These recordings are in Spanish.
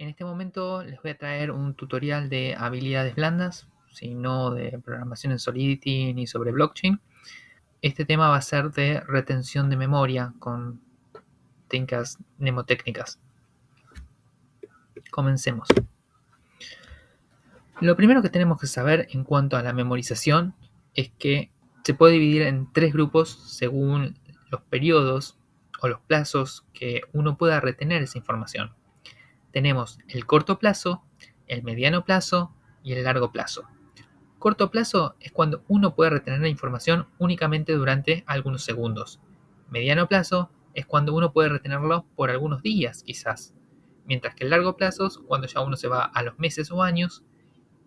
En este momento les voy a traer un tutorial de habilidades blandas, si no de programación en Solidity ni sobre blockchain. Este tema va a ser de retención de memoria con técnicas mnemotécnicas. Comencemos. Lo primero que tenemos que saber en cuanto a la memorización es que se puede dividir en tres grupos según los periodos o los plazos que uno pueda retener esa información. Tenemos el corto plazo, el mediano plazo y el largo plazo. Corto plazo es cuando uno puede retener la información únicamente durante algunos segundos. Mediano plazo es cuando uno puede retenerlo por algunos días, quizás. Mientras que el largo plazo es cuando ya uno se va a los meses o años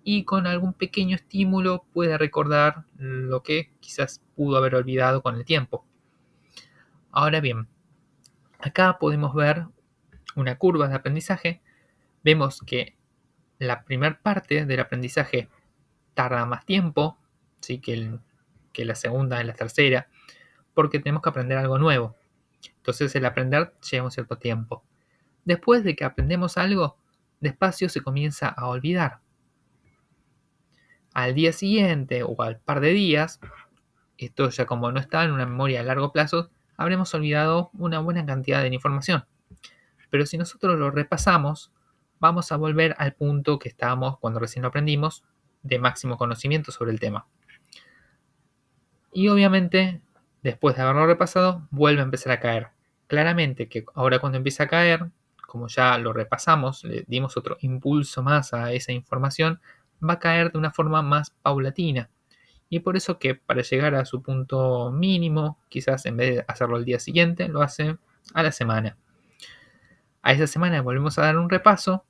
y con algún pequeño estímulo puede recordar lo que quizás pudo haber olvidado con el tiempo. Ahora bien, acá podemos ver una curva de aprendizaje. Vemos que la primera parte del aprendizaje tarda más tiempo, ¿sí? que la segunda y la tercera, porque tenemos que aprender algo nuevo. Entonces el aprender lleva un cierto tiempo. Después de que aprendemos algo, despacio se comienza a olvidar. Al día siguiente o al par de días, esto ya como no está en una memoria a largo plazo, habremos olvidado una buena cantidad de información. Pero si nosotros lo repasamos, vamos a volver al punto que estábamos cuando recién lo aprendimos, de máximo conocimiento sobre el tema. Y obviamente, después de haberlo repasado, vuelve a empezar a caer. Claramente que ahora cuando empieza a caer, como ya lo repasamos, le dimos otro impulso más a esa información, va a caer de una forma más paulatina. Y por eso que para llegar a su punto mínimo, quizás en vez de hacerlo al día siguiente, lo hace a la semana. A esa semana volvemos a dar un repaso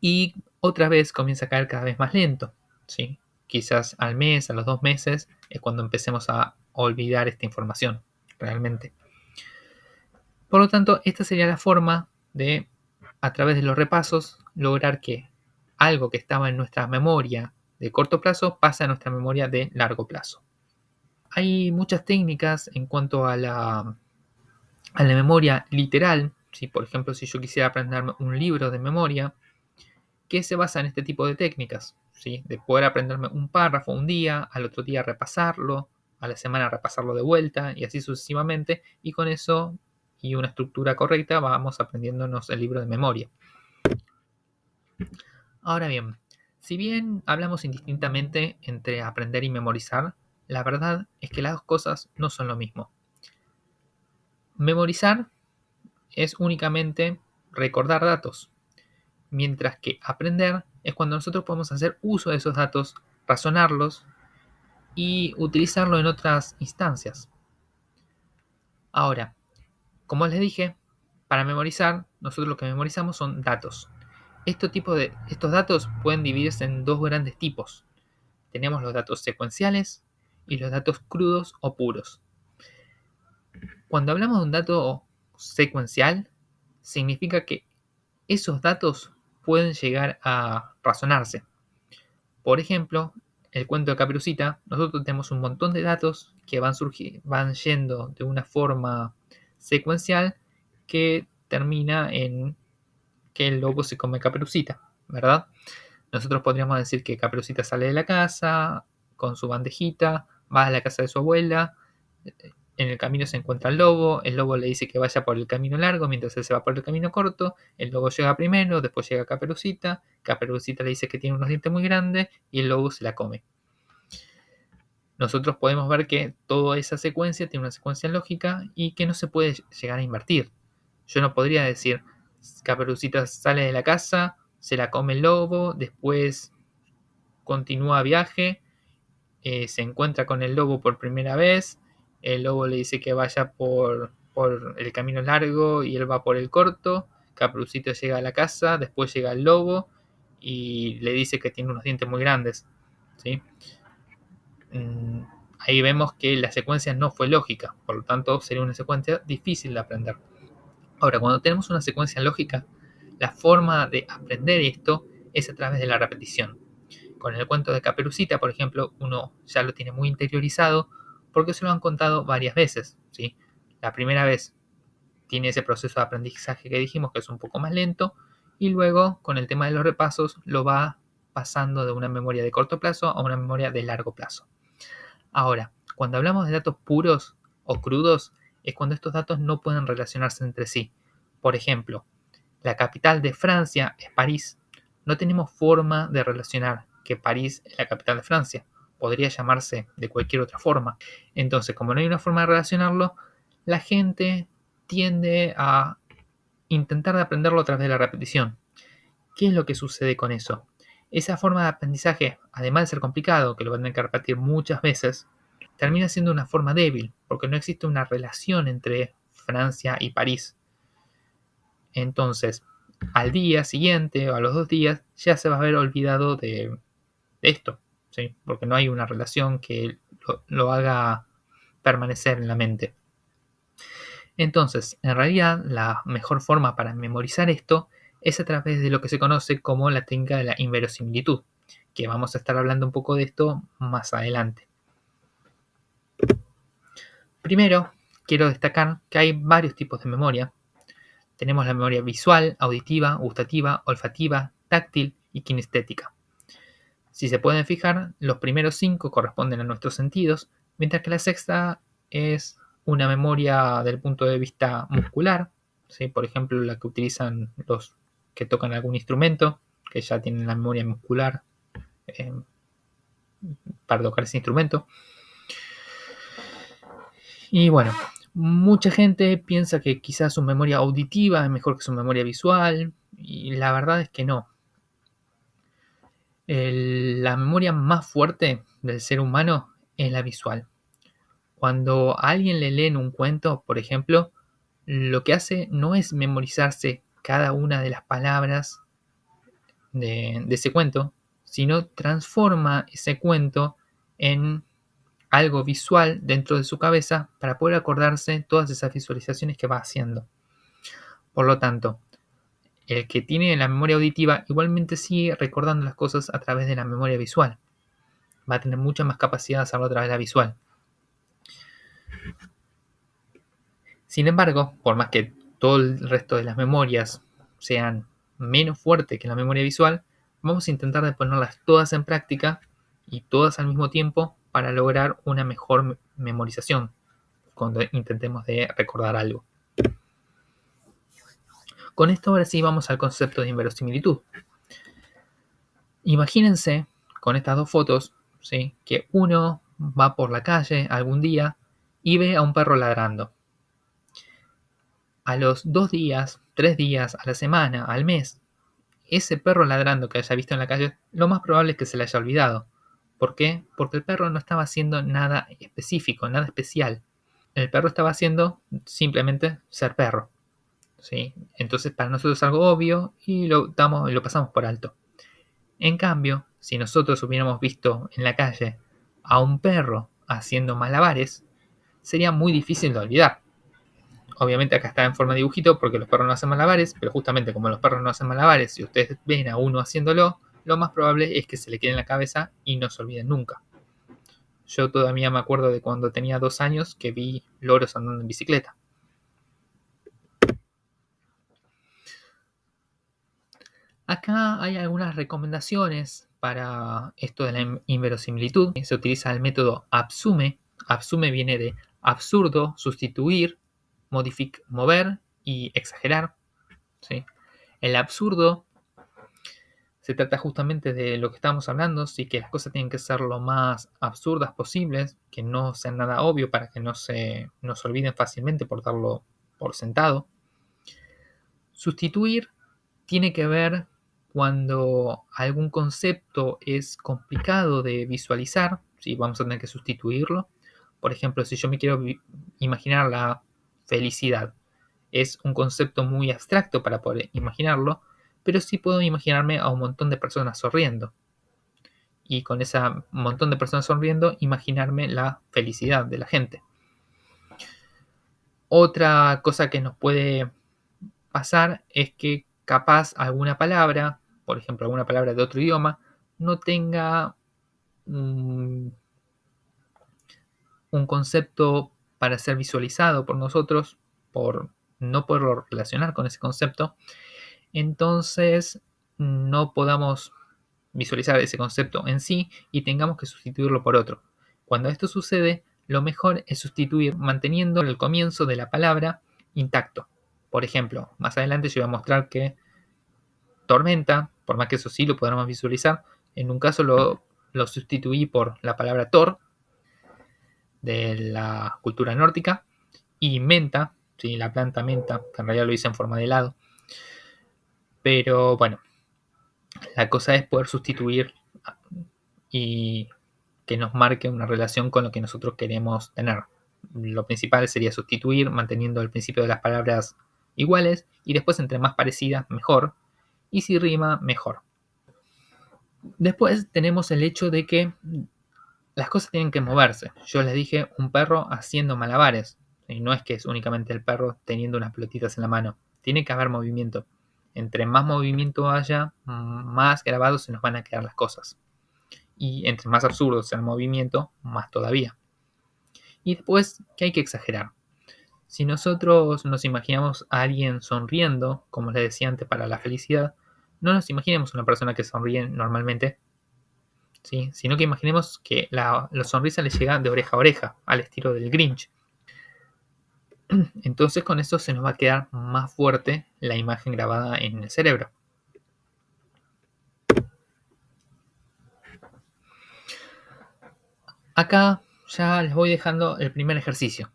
y otra vez comienza a caer cada vez más lento, ¿sí? Quizás al mes, a los 2 meses, es cuando empecemos a olvidar esta información, realmente. Por lo tanto, esta sería la forma de, a través de los repasos, lograr que algo que estaba en nuestra memoria de corto plazo pase a nuestra memoria de largo plazo. Hay muchas técnicas en cuanto a la memoria literal. ¿Sí? Por ejemplo, si yo quisiera aprenderme un libro de memoria, que se basa en este tipo de técnicas, ¿sí? De poder aprenderme un párrafo un día, al otro día repasarlo, a la semana repasarlo de vuelta y así sucesivamente, y con eso y una estructura correcta vamos aprendiéndonos el libro de memoria. Ahora bien, si bien hablamos indistintamente entre aprender y memorizar, la verdad es que las dos cosas no son lo mismo. Memorizar es únicamente recordar datos, mientras que aprender es cuando nosotros podemos hacer uso de esos datos, razonarlos y utilizarlo en otras instancias. Ahora, como les dije, para memorizar, nosotros lo que memorizamos son datos. Estos datos pueden dividirse en dos grandes tipos. Tenemos los datos secuenciales y los datos crudos o puros. Cuando hablamos de un dato secuencial, significa que esos datos pueden llegar a razonarse. Por ejemplo, el cuento de Caperucita, nosotros tenemos un montón de datos que van yendo de una forma secuencial que termina en que el lobo se come Caperucita, ¿verdad? Nosotros podríamos decir que Caperucita sale de la casa con su bandejita, va a la casa de su abuela, en el camino se encuentra el lobo le dice que vaya por el camino largo mientras él se va por el camino corto, el lobo llega primero, después llega Caperucita, Caperucita le dice que tiene unos dientes muy grandes y el lobo se la come. Nosotros podemos ver que toda esa secuencia tiene una secuencia lógica y que no se puede llegar a invertir. Yo no podría decir, Caperucita sale de la casa, se la come el lobo, después continúa viaje, se encuentra con el lobo por primera vez, el lobo le dice que vaya por el camino largo y él va por el corto, Caperucita llega a la casa, después llega el lobo y le dice que tiene unos dientes muy grandes, ¿sí? Ahí vemos que la secuencia no fue lógica, por lo tanto sería una secuencia difícil de aprender. Ahora, cuando tenemos una secuencia lógica, la forma de aprender esto es a través de la repetición. Con el cuento de Caperucita, por ejemplo, uno ya lo tiene muy interiorizado porque se lo han contado varias veces, ¿sí? La primera vez tiene ese proceso de aprendizaje que dijimos que es un poco más lento y luego con el tema de los repasos lo va pasando de una memoria de corto plazo a una memoria de largo plazo. Ahora, cuando hablamos de datos puros o crudos, es cuando estos datos no pueden relacionarse entre sí. Por ejemplo, la capital de Francia es París. No tenemos forma de relacionar que París es la capital de Francia. Podría llamarse de cualquier otra forma. Entonces, como no hay una forma de relacionarlo, la gente tiende a intentar de aprenderlo a través de la repetición. ¿Qué es lo que sucede con eso? Esa forma de aprendizaje, además de ser complicado, que lo van a tener que repetir muchas veces, termina siendo una forma débil, porque no existe una relación entre Francia y París. Entonces, al día siguiente o a los 2 días ya se va a haber olvidado de esto, ¿sí? Porque no hay una relación que lo haga permanecer en la mente. Entonces, en realidad, la mejor forma para memorizar esto es a través de lo que se conoce como la técnica de la inverosimilitud, que vamos a estar hablando un poco de esto más adelante. Primero, quiero destacar que hay varios tipos de memoria. Tenemos la memoria visual, auditiva, gustativa, olfativa, táctil y kinestética. Si se pueden fijar, los primeros 5 corresponden a nuestros sentidos, mientras que la sexta es una memoria del punto de vista muscular, ¿sí? Por ejemplo, la que utilizan los que tocan algún instrumento, que ya tienen la memoria muscular eh, para tocar ese instrumento. Y bueno, mucha gente piensa que quizás su memoria auditiva es mejor que su memoria visual, y la verdad es que no. La memoria más fuerte del ser humano es la visual. Cuando a alguien le leen un cuento, por ejemplo, lo que hace no es memorizarse cada una de las palabras de ese cuento, sino transforma ese cuento en algo visual dentro de su cabeza para poder acordarse todas esas visualizaciones que va haciendo. Por lo tanto, el que tiene la memoria auditiva igualmente sigue recordando las cosas a través de la memoria visual. Va a tener mucha más capacidad de hacerlo a través de la visual. Sin embargo, por más que todo el resto de las memorias sean menos fuertes que la memoria visual, vamos a intentar de ponerlas todas en práctica y todas al mismo tiempo para lograr una mejor memorización cuando intentemos de recordar algo. Con esto ahora sí vamos al concepto de inverosimilitud. Imagínense con estas dos fotos, ¿sí?, que uno va por la calle algún día y ve a un perro ladrando. A los 2 días, 3 días, a la semana, al mes, ese perro ladrando que haya visto en la calle, lo más probable es que se le haya olvidado. ¿Por qué? Porque el perro no estaba haciendo nada específico, nada especial. El perro estaba haciendo simplemente ser perro, ¿sí? Entonces para nosotros es algo obvio y lo pasamos por alto. En cambio, si nosotros hubiéramos visto en la calle a un perro haciendo malabares, sería muy difícil de olvidar. Obviamente acá está en forma de dibujito porque los perros no hacen malabares, pero justamente como los perros no hacen malabares, si ustedes ven a uno haciéndolo, lo más probable es que se le quede en la cabeza y no se olviden nunca. Yo todavía me acuerdo de cuando tenía 2 años que vi loros andando en bicicleta. Acá hay algunas recomendaciones para esto de la inverosimilitud. Se utiliza el método ABSUME. ABSUME viene de absurdo, sustituir, mover y exagerar, ¿sí? El absurdo se trata justamente de lo que estábamos hablando, sí, que las cosas tienen que ser lo más absurdas posibles, que no sean nada obvio para que no se olviden fácilmente por darlo por sentado. Sustituir tiene que ver cuando algún concepto es complicado de visualizar, ¿sí? Vamos a tener que sustituirlo. Por ejemplo, si yo me quiero imaginar la felicidad, es un concepto muy abstracto para poder imaginarlo, pero sí puedo imaginarme a un montón de personas sonriendo. Y con ese montón de personas sonriendo, imaginarme la felicidad de la gente. Otra cosa que nos puede pasar es que capaz alguna palabra, por ejemplo alguna palabra de otro idioma, no tenga un concepto para ser visualizado por nosotros, por no poderlo relacionar con ese concepto. entonces no podamos visualizar ese concepto en sí y tengamos que sustituirlo por otro. Cuando esto sucede, lo mejor es sustituir manteniendo el comienzo de la palabra intacto. Por ejemplo, más adelante yo voy a mostrar que tormenta, por más que eso sí lo podamos visualizar, en un caso lo sustituí por la palabra Thor de la cultura nórdica y menta, ¿sí? La planta menta, que en realidad lo hice en forma de helado. Pero bueno, la cosa es poder sustituir y que nos marque una relación con lo que nosotros queremos tener. Lo principal sería sustituir manteniendo el principio de las palabras iguales y después entre más parecidas mejor y si rima mejor. Después tenemos el hecho de que las cosas tienen que moverse. Yo les dije un perro haciendo malabares. Y no es que es únicamente el perro teniendo unas pelotitas en la mano. Tiene que haber movimiento. Entre más movimiento haya, más grabados se nos van a quedar las cosas. Y entre más absurdo sea el movimiento, más todavía. Y después, que hay que exagerar. Si nosotros nos imaginamos a alguien sonriendo, como les decía antes, para la felicidad, no nos imaginemos una persona que sonríe normalmente, ¿sí? Sino que imaginemos que la sonrisa le llega de oreja a oreja, al estilo del Grinch. Entonces con eso se nos va a quedar más fuerte la imagen grabada en el cerebro. Acá ya les voy dejando el primer ejercicio.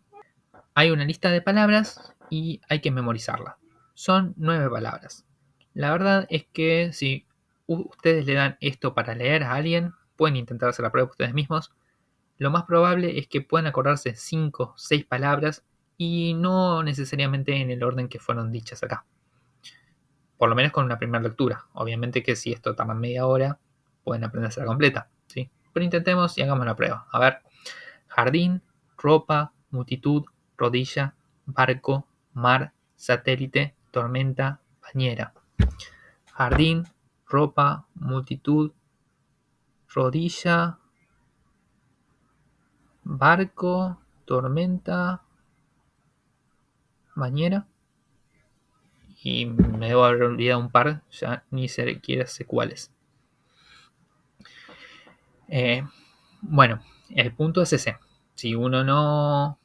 Hay una lista de palabras y hay que memorizarla. Son 9 palabras. La verdad es que si ustedes le dan esto para leer a alguien, pueden intentar hacer la prueba ustedes mismos. Lo más probable es que puedan acordarse 5 o 6 palabras y no necesariamente en el orden que fueron dichas acá. Por lo menos con una primera lectura. Obviamente que si esto toma media hora, pueden aprenderse la completa, ¿sí? Pero intentemos y hagamos la prueba. A ver, jardín, ropa, multitud, rodilla, barco, mar, satélite, tormenta, bañera. Jardín, ropa, multitud, rodilla, barco, tormenta, bañera. Y me debo haber olvidado un par, ya ni siquiera sé cuáles. Bueno, el punto es ese. Si uno no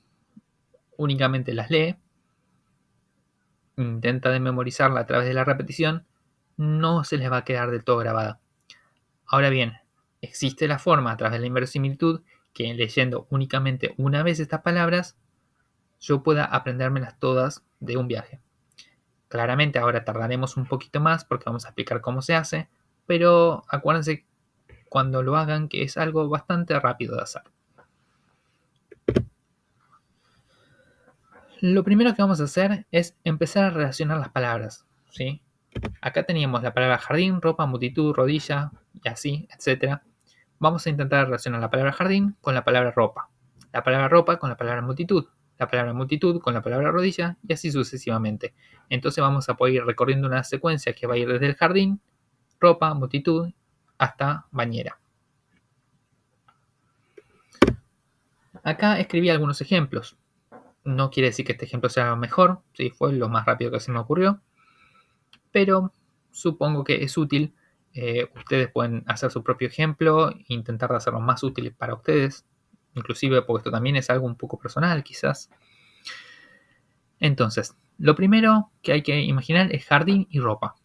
únicamente las lee, intenta de memorizarla a través de la repetición, no se les va a quedar del todo grabada. Ahora bien, existe la forma a través de la inverosimilitud que leyendo únicamente una vez estas palabras, yo pueda aprendérmelas todas de un viaje. Claramente ahora tardaremos un poquito más porque vamos a explicar cómo se hace, pero acuérdense cuando lo hagan que es algo bastante rápido de hacer. Lo primero que vamos a hacer es empezar a relacionar las palabras, ¿sí? Acá teníamos la palabra jardín, ropa, multitud, rodilla y así, etc. Vamos a intentar relacionar la palabra jardín con la palabra ropa, la palabra ropa con la palabra multitud, la palabra multitud con la palabra rodilla y así sucesivamente. Entonces vamos a poder ir recorriendo una secuencia que va a ir desde el jardín, ropa, multitud, hasta bañera. Acá escribí algunos ejemplos. No quiere decir que este ejemplo sea mejor, sí, fue lo más rápido que se me ocurrió, pero supongo que es útil. Ustedes pueden hacer su propio ejemplo e intentar hacerlo más útil para ustedes, inclusive porque esto también es algo un poco personal quizás. Entonces, lo primero que hay que imaginar es jardín y ropa.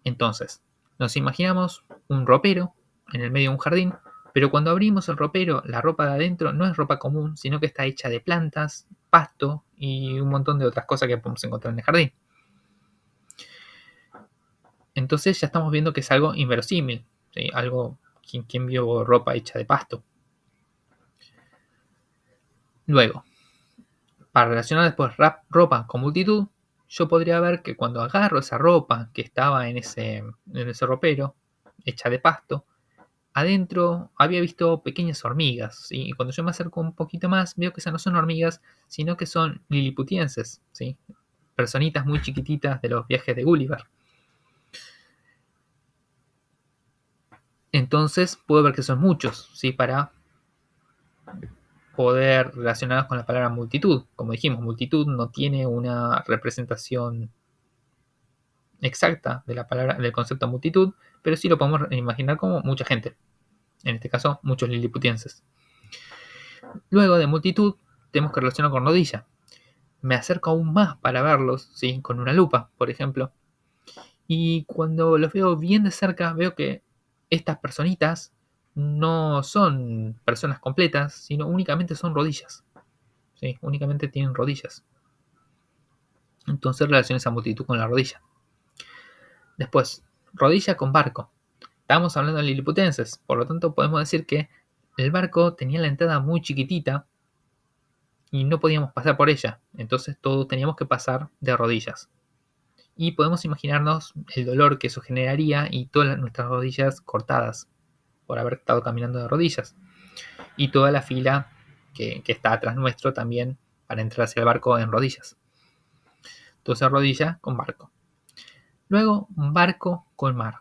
Entonces, nos imaginamos un ropero en el medio de un jardín, pero cuando abrimos el ropero, la ropa de adentro no es ropa común, sino que está hecha de plantas, pasto y un montón de otras cosas que podemos encontrar en el jardín. Entonces ya estamos viendo que es algo inverosímil, ¿sí? Algo, ¿quién vio ropa hecha de pasto? Luego, para relacionar después ropa con multitud, yo podría ver que cuando agarro esa ropa que estaba en ese ropero, hecha de pasto, adentro había visto pequeñas hormigas, ¿sí? Y cuando yo me acerco un poquito más, veo que esas no son hormigas, sino que son liliputienses, ¿sí? Personitas muy chiquititas de los viajes de Gulliver. Entonces puedo ver que son muchos, ¿sí? Para poder relacionarlos con la palabra multitud. Como dijimos, multitud no tiene una representación exacta de la palabra, del concepto multitud, pero sí lo podemos imaginar como mucha gente. En este caso, muchos liliputienses. Luego de multitud, tenemos que relacionar con rodilla. Me acerco aún más para verlos, ¿sí? Con una lupa, por ejemplo. Y cuando los veo bien de cerca, veo que estas personitas no son personas completas, sino únicamente son rodillas. ¿Sí? Únicamente tienen rodillas. Entonces relaciono esa multitud con la rodilla. Después, rodilla con barco. Estamos hablando de liliputenses, por lo tanto podemos decir que el barco tenía la entrada muy chiquitita y no podíamos pasar por ella. Entonces todos teníamos que pasar de rodillas. Y podemos imaginarnos el dolor que eso generaría y todas nuestras rodillas cortadas por haber estado caminando de rodillas. Y toda la fila que está atrás nuestro también para entrar hacia el barco en rodillas. Entonces rodilla con barco. Luego barco con mar.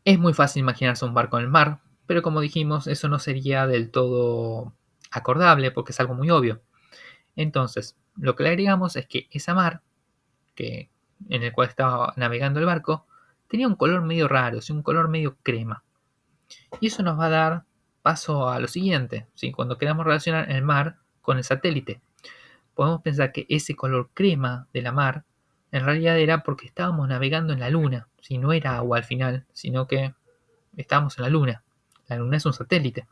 Es muy fácil imaginarse un barco en el mar, pero como dijimos, eso no sería del todo acordable porque es algo muy obvio. Entonces, lo que le agregamos es que esa mar, en el cual estaba navegando el barco, tenía un color medio raro, un color medio crema. Y eso nos va a dar paso a lo siguiente, ¿sí? Cuando queramos relacionar el mar con el satélite. Podemos pensar que ese color crema de la mar en realidad era porque estábamos navegando en la luna, si no era agua al final, sino que estábamos en la luna. La luna es un satélite.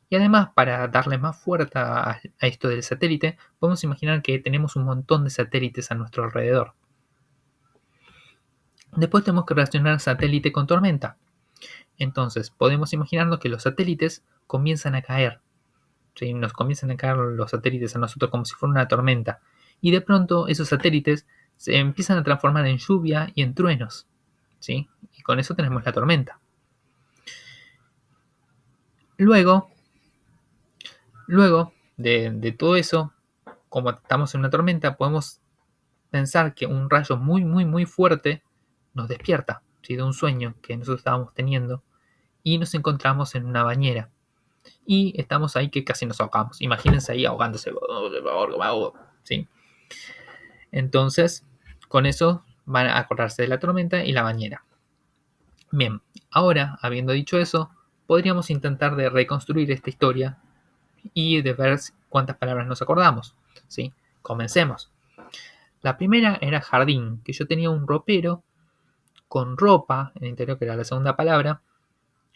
Y además, para darle más fuerza a esto del satélite, podemos imaginar que tenemos un montón de satélites a nuestro alrededor. Después tenemos que relacionar satélite con tormenta. Entonces, podemos imaginarnos que los satélites comienzan a caer. ¿Sí? Nos comienzan a caer los satélites a nosotros como si fuera una tormenta. Y de pronto esos satélites se empiezan a transformar en lluvia y en truenos. ¿Sí? Y con eso tenemos la tormenta. Luego de todo eso, como estamos en una tormenta, podemos pensar que un rayo muy, muy, muy fuerte nos despierta, ¿sí? De un sueño que nosotros estábamos teniendo y nos encontramos en una bañera. Y estamos ahí que casi nos ahogamos. Imagínense ahí ahogándose. ¿Sí? Entonces, con eso van a acordarse de la tormenta y la bañera. Bien, ahora, habiendo dicho eso, podríamos intentar de reconstruir esta historia y de ver cuántas palabras nos acordamos. ¿Sí? Comencemos. La primera era jardín, que yo tenía un ropero con ropa en el interior, que era la segunda palabra,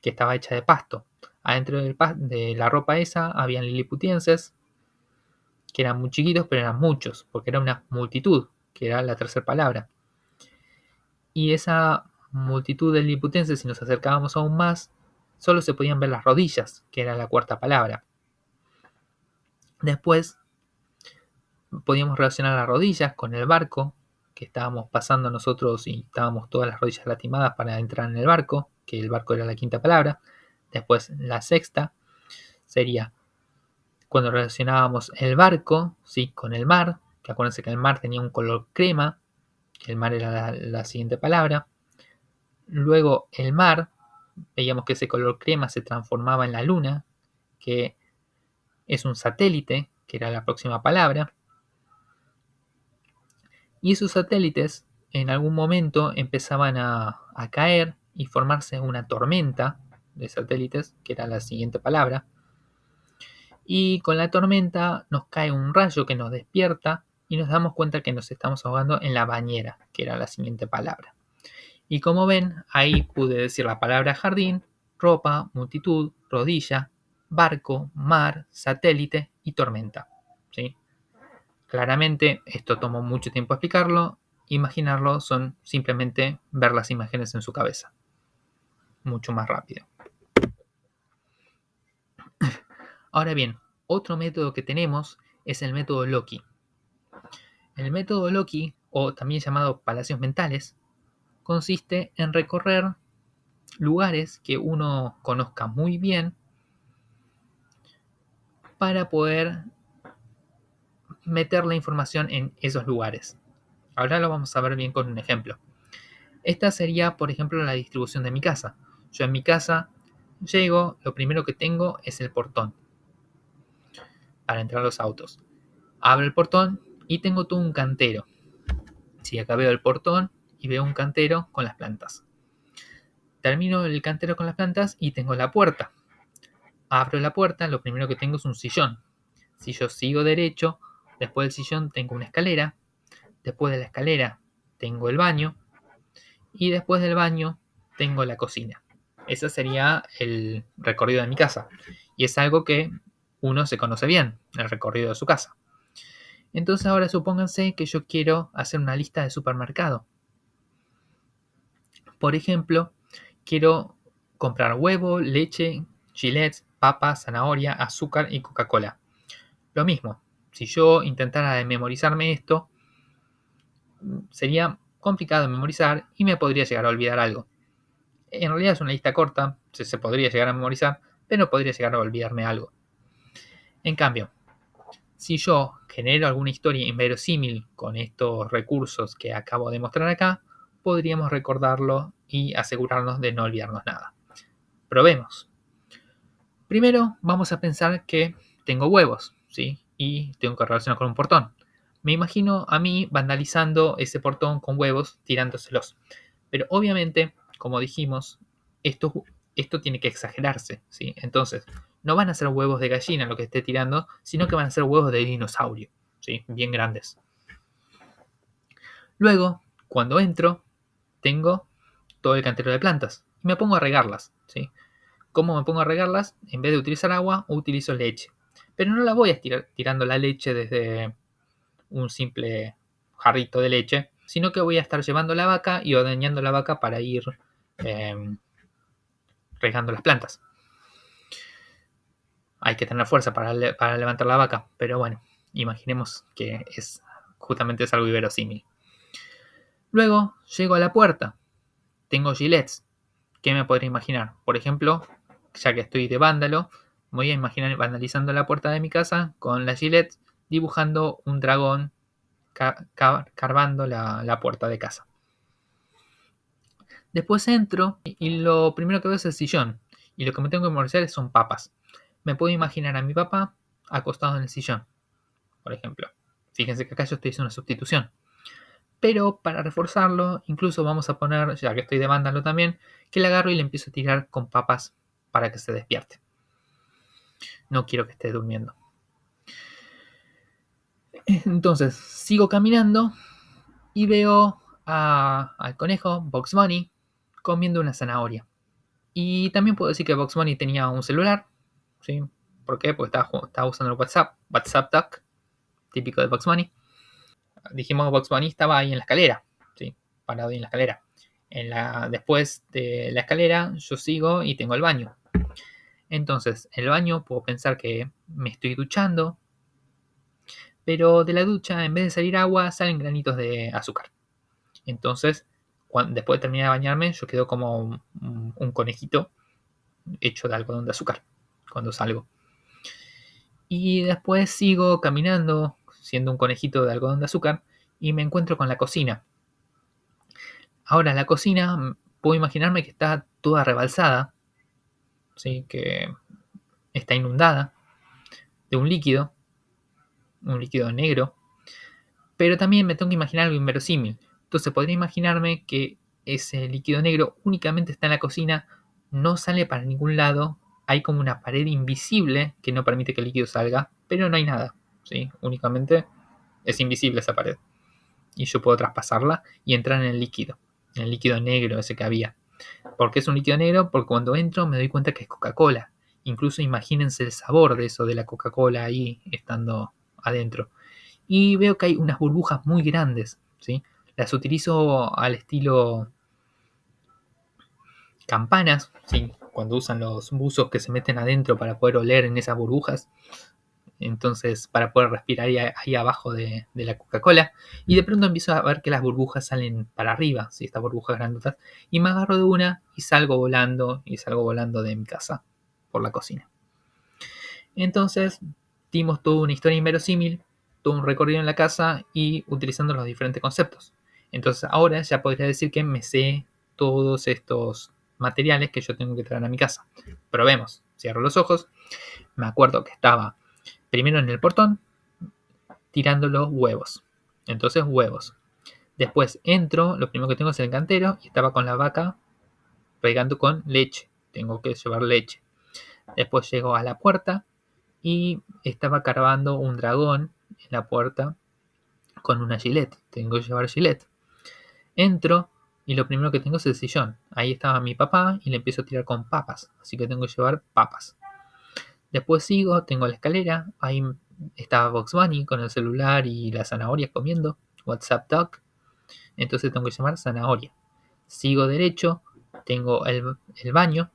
que estaba hecha de pasto. Adentro de la ropa esa habían liliputienses, que eran muy chiquitos, pero eran muchos, porque era una multitud, que era la tercera palabra. Y esa multitud de liliputenses, si nos acercábamos aún más, solo se podían ver las rodillas, que era la cuarta palabra. Después podíamos relacionar las rodillas con el barco, que estábamos pasando nosotros y estábamos todas las rodillas lastimadas para entrar en el barco, que el barco era la quinta palabra. Después la sexta sería cuando relacionábamos el barco, ¿sí? Con el mar, que acuérdense que el mar tenía un color crema, que el mar era la siguiente palabra. Luego el mar, veíamos que ese color crema se transformaba en la luna, que es un satélite, que era la próxima palabra. Y esos satélites en algún momento empezaban a caer y formarse una tormenta de satélites, que era la siguiente palabra. Y con la tormenta nos cae un rayo que nos despierta y nos damos cuenta que nos estamos ahogando en la bañera, que era la siguiente palabra. Y como ven, ahí pude decir la palabra jardín, ropa, multitud, rodilla, barco, mar, satélite y tormenta. ¿Sí? Claramente esto tomó mucho tiempo explicarlo. Imaginarlo son simplemente ver las imágenes en su cabeza. Mucho más rápido. Ahora bien, otro método que tenemos es el método Loki. El método Loki, o también llamado palacios mentales, consiste en recorrer lugares que uno conozca muy bien para poder meter la información en esos lugares. Ahora lo vamos a ver bien con un ejemplo. Esta sería, por ejemplo, la distribución de mi casa. Yo en mi casa llego, lo primero que tengo es el portón para entrar los autos. Abro el portón y tengo todo un cantero. Sí, acá veo el portón y veo un cantero con las plantas. Termino el cantero con las plantas y tengo la puerta. Abro la puerta, lo primero que tengo es un sillón. Si yo sigo derecho, después del sillón tengo una escalera. Después de la escalera tengo el baño. Y después del baño tengo la cocina. Ese sería el recorrido de mi casa. Y es algo que uno se conoce bien, el recorrido de su casa. Entonces ahora supónganse que yo quiero hacer una lista de supermercado. Por ejemplo, quiero comprar huevo, leche, Gillette, papa, zanahoria, azúcar y Coca-Cola. Lo mismo, si yo intentara memorizarme esto, sería complicado de memorizar y me podría llegar a olvidar algo. En realidad es una lista corta, se podría llegar a memorizar, pero podría llegar a olvidarme algo. En cambio, si yo genero alguna historia inverosímil con estos recursos que acabo de mostrar acá, podríamos recordarlo y asegurarnos de no olvidarnos nada. Probemos. Primero vamos a pensar que tengo huevos, ¿sí? Y tengo que relacionar con un portón. Me imagino a mí vandalizando ese portón con huevos, tirándoselos. Pero obviamente, como dijimos, esto, esto tiene que exagerarse, ¿sí? Entonces, no van a ser huevos de gallina lo que esté tirando, sino que van a ser huevos de dinosaurio, ¿sí? Bien grandes. Luego, cuando entro, tengo todo el cantero de plantas y me pongo a regarlas, ¿sí? ¿Cómo me pongo a regarlas? En vez de utilizar agua, utilizo leche. Pero no la voy a tirar tirando la leche desde un simple jarrito de leche, sino que voy a estar llevando la vaca y ordeñando la vaca para ir eh, regando las plantas. Hay que tener fuerza para levantar la vaca, pero bueno, imaginemos que justamente es algo inverosímil. Luego llego a la puerta, tengo gilets. ¿Qué me podría imaginar? Por ejemplo, ya que estoy de vándalo, voy a imaginar vandalizando la puerta de mi casa con la gilet, dibujando un dragón carvando la puerta de casa. Después entro y lo primero que veo es el sillón. Y lo que me tengo que memorizar son papas. Me puedo imaginar a mi papá acostado en el sillón, por ejemplo. Fíjense que acá yo estoy haciendo una sustitución. Pero para reforzarlo, incluso vamos a poner, ya que estoy de vándalo también, que le agarro y le empiezo a tirar con papas para que se despierte. No quiero que esté durmiendo. Entonces, sigo caminando y veo al conejo, Bugs Bunny, comiendo una zanahoria. Y también puedo decir que Bugs Bunny tenía un celular, ¿sí? ¿Por qué? Porque estaba usando el WhatsApp Duck, típico de Bugs Bunny. Dijimos que Bugs Bunny estaba ahí en la escalera, ¿sí? Parado ahí en la escalera. Después de la escalera yo sigo y tengo el baño. Entonces, el baño puedo pensar que me estoy duchando, pero de la ducha, en vez de salir agua, salen granitos de azúcar. Entonces, después de terminar de bañarme, yo quedo como un conejito hecho de algodón de azúcar cuando salgo. Y después sigo caminando, siendo un conejito de algodón de azúcar, y me encuentro con la cocina. Ahora, la cocina, puedo imaginarme que está toda rebalsada, ¿sí? Que está inundada de un líquido negro, pero también me tengo que imaginar algo inverosímil. Entonces podría imaginarme que ese líquido negro únicamente está en la cocina, no sale para ningún lado, hay como una pared invisible que no permite que el líquido salga, pero no hay nada, ¿sí? Únicamente es invisible esa pared. Y yo puedo traspasarla y entrar en el líquido negro ese que había. ¿Por qué es un líquido negro? Porque cuando entro me doy cuenta que es Coca-Cola. Incluso imagínense el sabor de eso, de la Coca-Cola ahí estando adentro. Y veo que hay unas burbujas muy grandes, ¿sí? Las utilizo al estilo campanas, ¿sí? Cuando usan los buzos que se meten adentro para poder oler en esas burbujas. Entonces, para poder respirar ahí abajo de la Coca-Cola. Y de pronto empiezo a ver que las burbujas salen para arriba, ¿sí? Estas burbujas grandotas. Y me agarro de una y salgo volando de mi casa por la cocina. Entonces, dimos toda una historia inverosímil, todo un recorrido en la casa y utilizando los diferentes conceptos. Entonces, ahora ya podría decir que me sé todos estos materiales que yo tengo que traer a mi casa. Probemos. Cierro los ojos. Me acuerdo que estaba primero en el portón tirando los huevos. Entonces, huevos. Después entro, lo primero que tengo es el cantero y estaba con la vaca regando con leche. Tengo que llevar leche. Después llego a la puerta y estaba cargando un dragón en la puerta con una gilet. Tengo que llevar gilet. Entro y lo primero que tengo es el sillón. Ahí estaba mi papá y le empiezo a tirar con papas. Así que tengo que llevar papas. Después sigo, tengo la escalera. Ahí estaba Box Bunny con el celular y las zanahorias comiendo. WhatsApp Talk. Entonces tengo que llamar zanahoria. Sigo derecho, tengo el baño.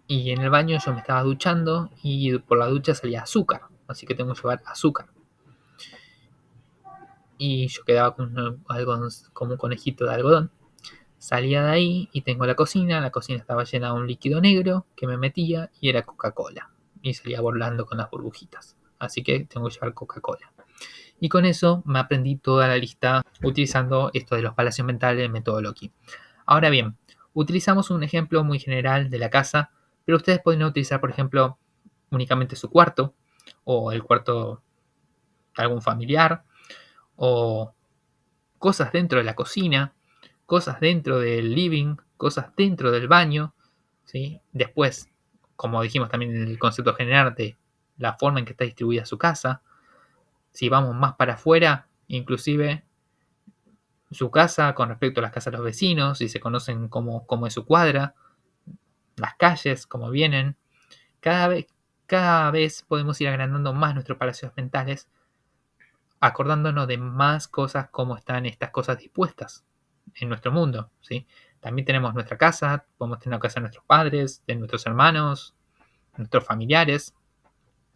Y en el baño yo me estaba duchando y por la ducha salía azúcar. Así que tengo que llevar azúcar. Y yo quedaba con algo como un conejito de algodón. Salía de ahí y tengo la cocina estaba llena de un líquido negro que me metía y era Coca-Cola. Y salía volando con las burbujitas. Así que tengo que llevar Coca-Cola. Y con eso me aprendí toda la lista utilizando esto de los palacios mentales del método Loki. Ahora bien, utilizamos un ejemplo muy general de la casa, pero ustedes pueden utilizar, por ejemplo, únicamente su cuarto o el cuarto de algún familiar o cosas dentro de la cocina, cosas dentro del living, cosas dentro del baño, ¿sí? Después, como dijimos también en el concepto general de la forma en que está distribuida su casa, si vamos más para afuera, inclusive su casa con respecto a las casas de los vecinos, si se conocen cómo es su cuadra, las calles, cómo vienen, cada vez, cada vez podemos ir agrandando más nuestros palacios mentales, acordándonos de más cosas como están estas cosas dispuestas en nuestro mundo, ¿sí? También tenemos nuestra casa, podemos tener la casa de nuestros padres, de nuestros hermanos, nuestros familiares,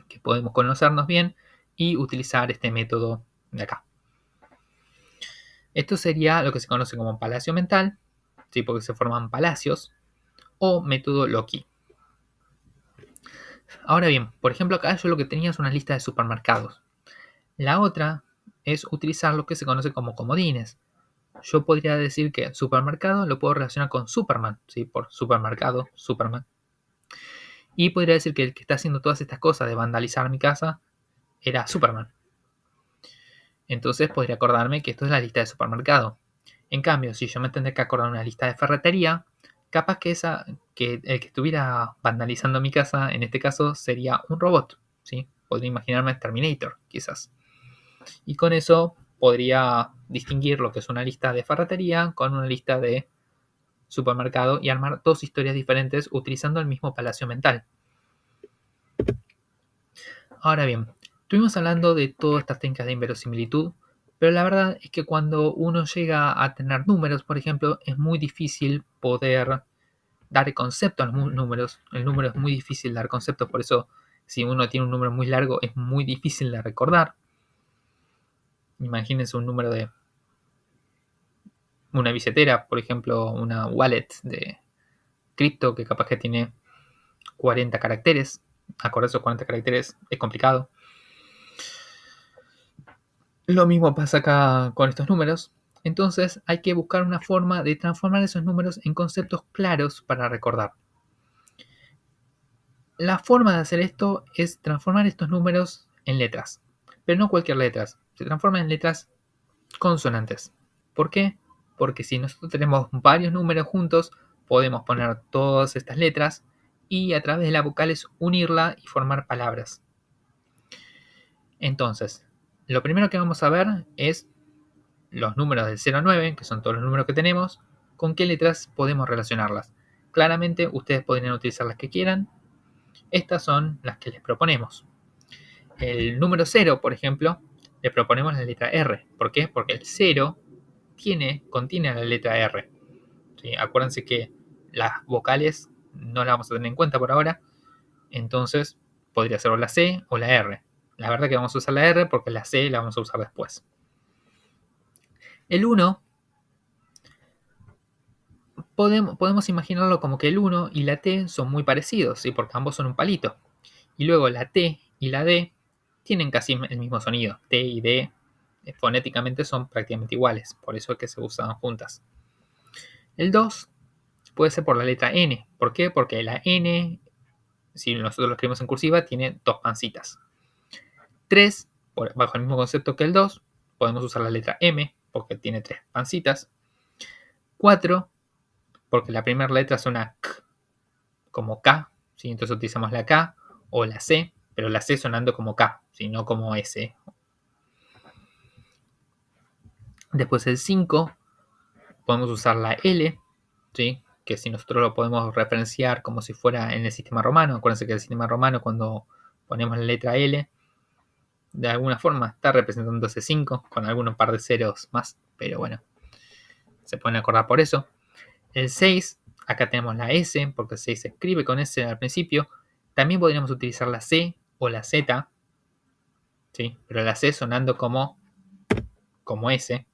que podemos conocernos bien y utilizar este método de acá. Esto sería lo que se conoce como palacio mental, ¿sí? Porque se forman palacios, o método Loki. Ahora bien, por ejemplo, acá yo lo que tenía es una lista de supermercados. La otra es utilizar lo que se conoce como comodines. Yo podría decir que supermercado lo puedo relacionar con Superman, ¿sí? Por supermercado, Superman. Y podría decir que el que está haciendo todas estas cosas de vandalizar mi casa era Superman. Entonces podría acordarme que esto es la lista de supermercado. En cambio, si yo me tendría que acordar una lista de ferretería, capaz que el que estuviera vandalizando mi casa, en este caso, sería un robot, ¿sí? Podría imaginarme Terminator, quizás. Y con eso podría distinguir lo que es una lista de ferretería con una lista de supermercado y armar dos historias diferentes utilizando el mismo palacio mental. Ahora bien, estuvimos hablando de todas estas técnicas de inverosimilitud, pero la verdad es que cuando uno llega a tener números, por ejemplo, es muy difícil poder dar concepto a los números. El número es muy difícil dar concepto, por eso si uno tiene un número muy largo es muy difícil de recordar. Imagínense un número de una billetera, por ejemplo, una wallet de cripto que capaz que tiene 40 caracteres. Acordar esos 40 caracteres es complicado. Lo mismo pasa acá con estos números. Entonces hay que buscar una forma de transformar esos números en conceptos claros para recordar. La forma de hacer esto es transformar estos números en letras. Pero no cualquier letras. Se transforman en letras consonantes. ¿Por qué? Porque si nosotros tenemos varios números juntos, podemos poner todas estas letras y a través de las vocales unirla y formar palabras. Entonces, lo primero que vamos a ver es los números del 0 a 9, que son todos los números que tenemos, con qué letras podemos relacionarlas. Claramente ustedes podrían utilizar las que quieran. Estas son las que les proponemos. El número 0, por ejemplo, le proponemos la letra R. ¿Por qué? Porque el 0 contiene la letra R. ¿Sí? Acuérdense que las vocales no las vamos a tener en cuenta por ahora. Entonces podría ser o la C o la R. La verdad que vamos a usar la R porque la C la vamos a usar después. El 1 podemos imaginarlo como que el 1 y la T son muy parecidos, ¿sí? Porque ambos son un palito. Y luego la T y la D tienen casi el mismo sonido. T y D fonéticamente son prácticamente iguales, por eso es que se usan juntas. El 2 puede ser por la letra N. ¿Por qué? Porque la N, si nosotros lo escribimos en cursiva, tiene dos pancitas. 3, bajo el mismo concepto que el 2, podemos usar la letra M, porque tiene 3 pancitas. 4, porque la primera letra suena K, como K, ¿sí? Entonces utilizamos la K o la C, pero la C sonando como K, ¿sí? No como S. Después el 5, podemos usar la L, ¿sí? Que si nosotros lo podemos referenciar como si fuera en el sistema romano. Acuérdense que el sistema romano, cuando ponemos la letra L, de alguna forma está representando ese 5 con algunos par de ceros más, pero bueno, se pueden acordar por eso. El 6, acá tenemos la S, porque el 6 se escribe con S al principio. También podríamos utilizar la C o la Z, ¿sí? Pero la C sonando como S.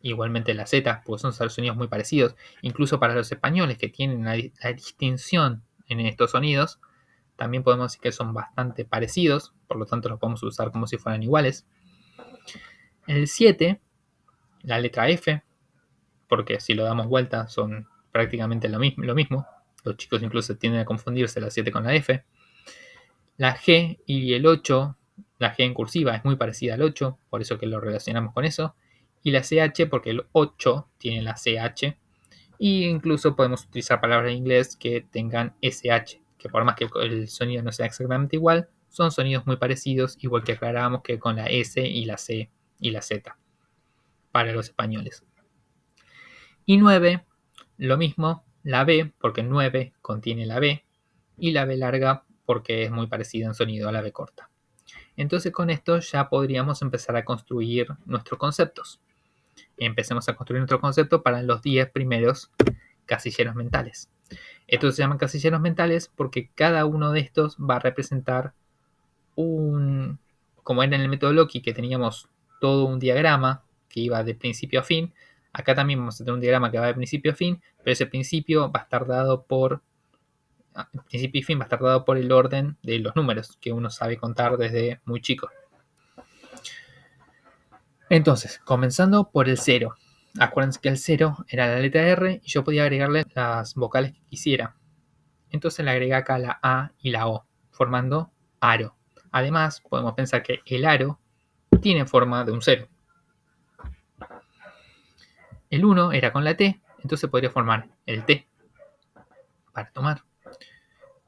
Igualmente la Z, pues son sonidos muy parecidos. Incluso para los españoles que tienen la distinción en estos sonidos, también podemos decir que son bastante parecidos, por lo tanto los podemos usar como si fueran iguales. El 7, la letra F, porque si lo damos vuelta son prácticamente lo mismo. Los chicos incluso tienden a confundirse la 7 con la F. La G y el 8, la G en cursiva es muy parecida al 8, por eso que lo relacionamos con eso. Y la CH porque el 8 tiene la CH. Y incluso podemos utilizar palabras en inglés que tengan SH, que por más que el sonido no sea exactamente igual, son sonidos muy parecidos, igual que aclarábamos que con la S y la C y la Z para los españoles. Y 9, lo mismo, la B, porque 9 contiene la B, y la B larga porque es muy parecida en sonido a la B corta. Entonces con esto ya podríamos empezar a construir nuestros conceptos. Empecemos a construir nuestro concepto para los 10 primeros casilleros mentales. Estos se llaman casilleros mentales porque cada uno de estos va a representar como era en el método Loki, que teníamos todo un diagrama que iba de principio a fin. Acá también vamos a tener un diagrama que va de principio a fin, pero ese principio va a estar dado por principio y fin va a estar dado por el orden de los números que uno sabe contar desde muy chico. Entonces, comenzando por el 0. Acuérdense que el 0 era la letra R y yo podía agregarle las vocales que quisiera. Entonces le agregué acá la A y la O, formando aro. Además, podemos pensar que el aro tiene forma de un 0. El 1 era con la T, entonces podría formar el T para tomar.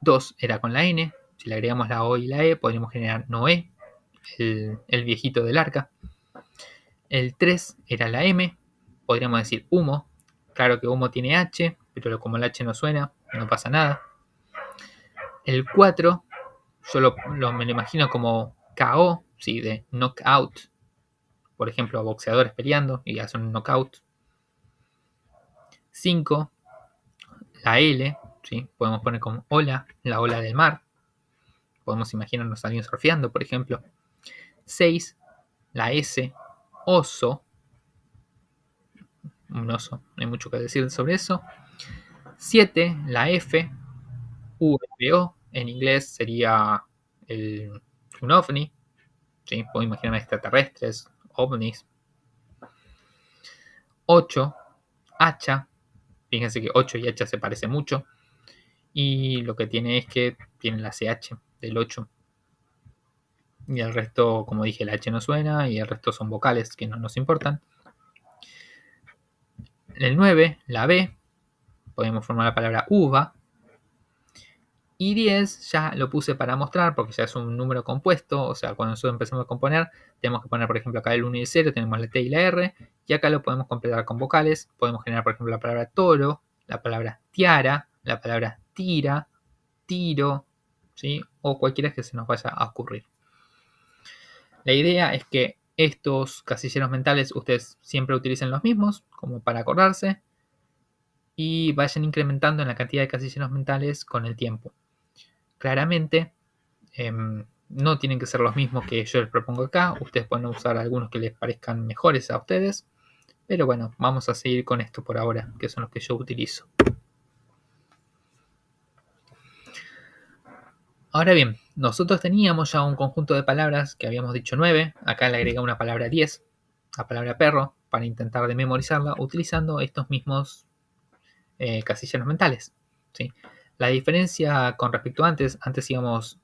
2 era con la N, si le agregamos la O y la E, podríamos generar Noé, el viejito del arca. El 3 era la M, podríamos decir humo. Claro que humo tiene H, pero como el H no suena, no pasa nada. El 4, yo me lo imagino como KO, ¿sí? De knockout. Por ejemplo, boxeadores peleando y hacen un knockout. 5, la L, ¿sí? Podemos poner como ola, la ola del mar. Podemos imaginarnos a alguien surfeando, por ejemplo. 6, la S, oso. Un oso, no hay mucho que decir sobre eso. 7, la F, UFO. En inglés sería un ovni. ¿Sí? Puedo imaginar extraterrestres, ovnis. 8, hacha. Fíjense que 8 y hacha se parecen mucho. Y lo que tiene es que tiene la CH del 8. Y el resto, como dije, la H no suena y el resto son vocales que no nos importan. El 9, la B, podemos formar la palabra uva. Y 10 ya lo puse para mostrar porque ya es un número compuesto, o sea, cuando nosotros empezamos a componer, tenemos que poner, por ejemplo, acá el 1 y el 0, tenemos la T y la R, y acá lo podemos completar con vocales. Podemos generar, por ejemplo, la palabra toro, la palabra tiara, la palabra tira, tiro, ¿sí? O cualquiera que se nos vaya a ocurrir. La idea es que estos casilleros mentales ustedes siempre utilicen los mismos, como para acordarse, y vayan incrementando en la cantidad de casilleros mentales con el tiempo. Claramente, no tienen que ser los mismos que yo les propongo acá. Ustedes pueden usar algunos que les parezcan mejores a ustedes. Pero bueno, vamos a seguir con esto por ahora, que son los que yo utilizo. Ahora bien, nosotros teníamos ya un conjunto de palabras que habíamos dicho 9. Acá le agregué una palabra 10, la palabra perro, para intentar de memorizarla utilizando estos mismos casilleros mentales. ¿Sí? La diferencia con respecto a antes íbamos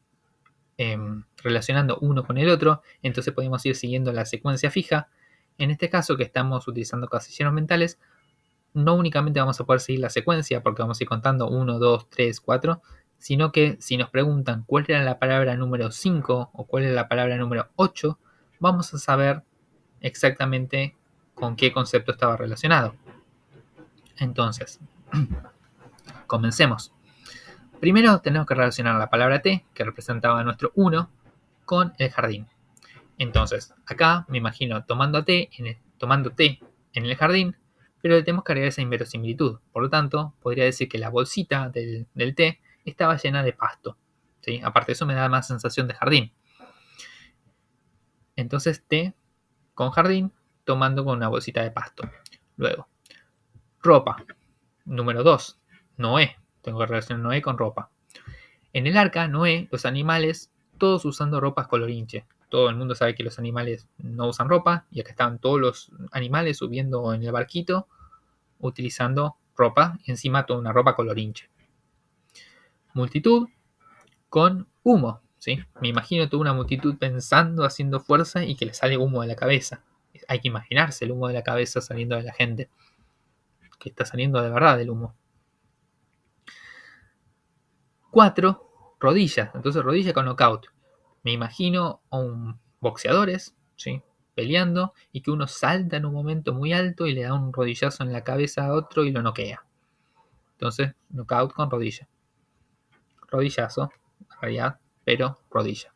relacionando uno con el otro, entonces podemos ir siguiendo la secuencia fija. En este caso, que estamos utilizando casilleros mentales, no únicamente vamos a poder seguir la secuencia, porque vamos a ir contando 1, 2, 3, 4, sino que si nos preguntan cuál era la palabra número 5 o cuál era la palabra número 8, vamos a saber exactamente con qué concepto estaba relacionado. Entonces, comencemos. Primero tenemos que relacionar la palabra T, que representaba nuestro 1, con el jardín. Entonces, acá me imagino tomando té en el jardín, pero le tenemos que agregar esa inverosimilitud. Por lo tanto, podría decir que la bolsita del té estaba llena de pasto. ¿Sí? Aparte de eso, me da más sensación de jardín. Entonces, té con jardín, tomando con una bolsita de pasto. Luego, ropa. Número 2, Noé. Tengo que relacionar Noé con ropa. En el arca, Noé, los animales, todos usando ropas colorinche. Todo el mundo sabe que los animales no usan ropa, y acá estaban todos los animales subiendo en el barquito, utilizando ropa, y encima toda una ropa colorinche. Multitud con humo, ¿sí? Me imagino toda una multitud pensando, haciendo fuerza y que le sale humo de la cabeza. Hay que imaginarse el humo de la cabeza saliendo de la gente, que está saliendo de verdad el humo. 4, rodillas. Entonces rodilla con knockout. Me imagino a un boxeadores, ¿sí? Peleando y que uno salta en un momento muy alto y le da un rodillazo en la cabeza a otro y lo noquea. Entonces, knockout con rodilla. Rodillazo, en realidad, pero rodilla.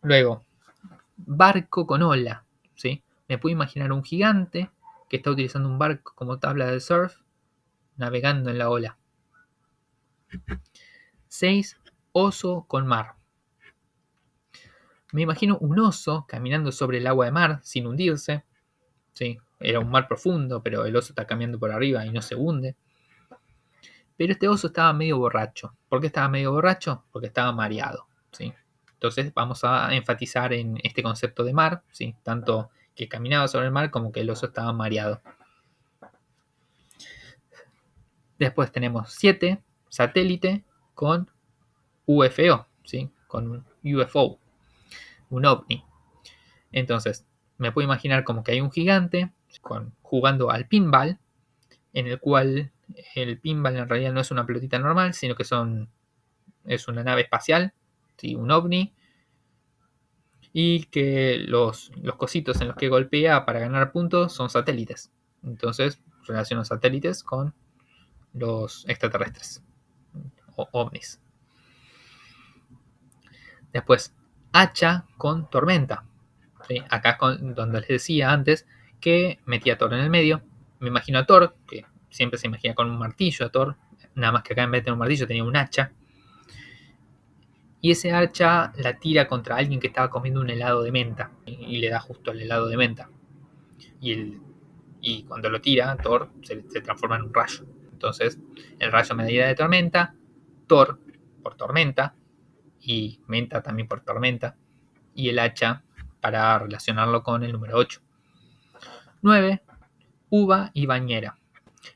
Luego, barco con ola, ¿sí? Me puedo imaginar un gigante que está utilizando un barco como tabla de surf, navegando en la ola. 6, oso con mar. Me imagino un oso caminando sobre el agua de mar sin hundirse. ¿Sí? Era un mar profundo, pero el oso está caminando por arriba y no se hunde. Pero este oso estaba medio borracho. ¿Por qué estaba medio borracho? Porque estaba mareado. ¿Sí? Entonces vamos a enfatizar en este concepto de mar, ¿sí? Tanto que caminaba sobre el mar como que el oso estaba mareado. Después tenemos 7, satélite con UFO, ¿sí? Con un UFO, un ovni. Entonces, me puedo imaginar como que hay un gigante jugando al pinball, en el cual el pinball en realidad no es una pelotita normal, sino que es una nave espacial, ¿sí? Un ovni, y que los cositos en los que golpea para ganar puntos son satélites. Entonces, relaciono satélites con los extraterrestres o ovnis. Después, hacha con tormenta. ¿Sí? Acá donde les decía antes que metía a Thor en el medio. Me imagino a Thor, que siempre se imagina con un martillo a Thor, nada más que acá en vez de tener un martillo tenía un hacha. Y ese hacha la tira contra alguien que estaba comiendo un helado de menta y le da justo al helado de menta. Y cuando lo tira, Thor se transforma en un rayo. Entonces, el rayo medida de tormenta, Thor por tormenta y menta también por tormenta, y el hacha para relacionarlo con el número 8. 9, uva y bañera.